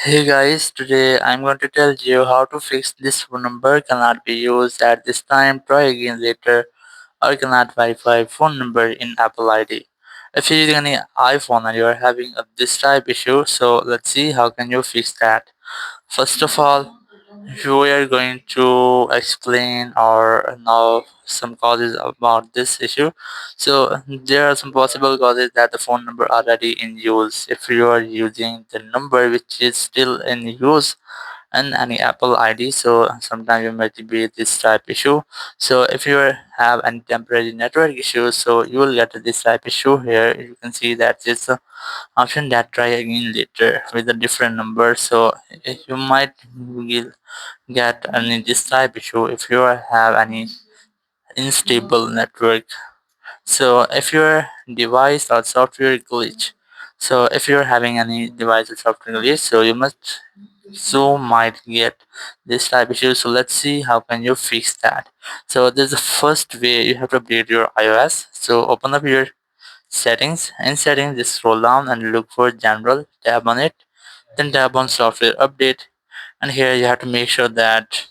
Hey guys, today I'm going to tell you how to fix this phone number cannot be used at this time, try again later, or cannot verify phone number in Apple ID. If you're using any iPhone and you're having this type issue, so let's see how can you fix that. First of all, we are going to explain or know some causes about this issue. So there are some possible causes that the phone number already in use. If you are using the number which is still in use and any Apple ID, so sometimes you might be this type issue. So if you have any temporary network issues, so you will get this type issue. Here you can see that it's a option that try again later with a different number. So you might get any this type issue if you have any unstable network. So if your device or software glitch, so if you're having any device or software glitch, so you must might get this type issue. So let's see how can you fix that. So there's the first way. You have to update your iOS. So open up your settings. In settings, just scroll down and look for general, tap on it, then tap on software update, and here you have to make sure that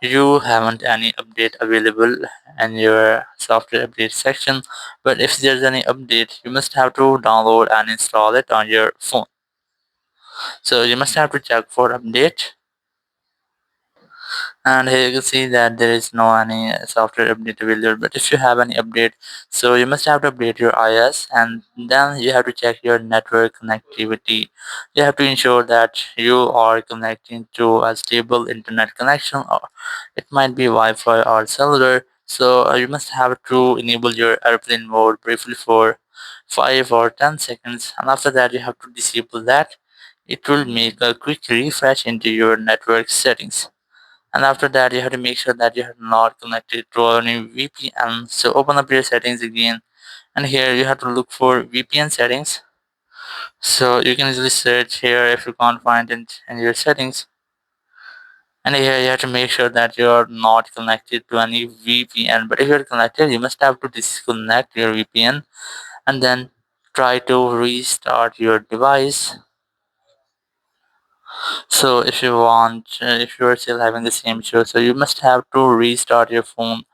you haven't any update available in your software update section. But if there's any update, you must have to download and install it on your phone. So you must have to check for update, and here you can see that there is no any software update available. But if you have any update, so you must have to update your iOS, and then you have to check your network connectivity. You have to ensure that you are connecting to a stable internet connection, or it might be Wi-Fi or cellular. So you must have to enable your airplane mode briefly for 5 or 10 seconds, and after that you have to disable that. It will make a quick refresh into your network settings, and after that you have to make sure that you are not connected to any VPN. So open up your settings again, and here you have to look for VPN settings. So you can easily search here if you can't find it in your settings, and here you have to make sure that you are not connected to any VPN. But if you're connected, you must have to disconnect your VPN and then try to restart your device. So if you are still having the same issue, so you must have to restart your phone,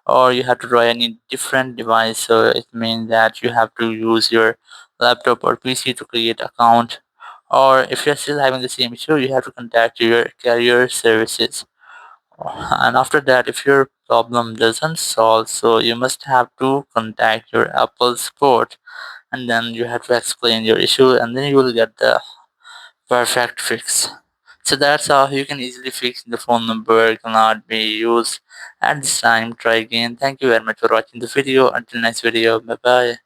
or you have to try any different device. So it means that you have to use your laptop or PC to create account. Or if you're still having the same issue, you have to contact your carrier services. And after that, if your problem doesn't solve, so you must have to contact your Apple support, and then you have to explain your issue, and then you will get the perfect fix. So that's how you can easily fix the phone number cannot be used at this time. Try again. Thank you very much for watching the video. Until next video. Bye bye.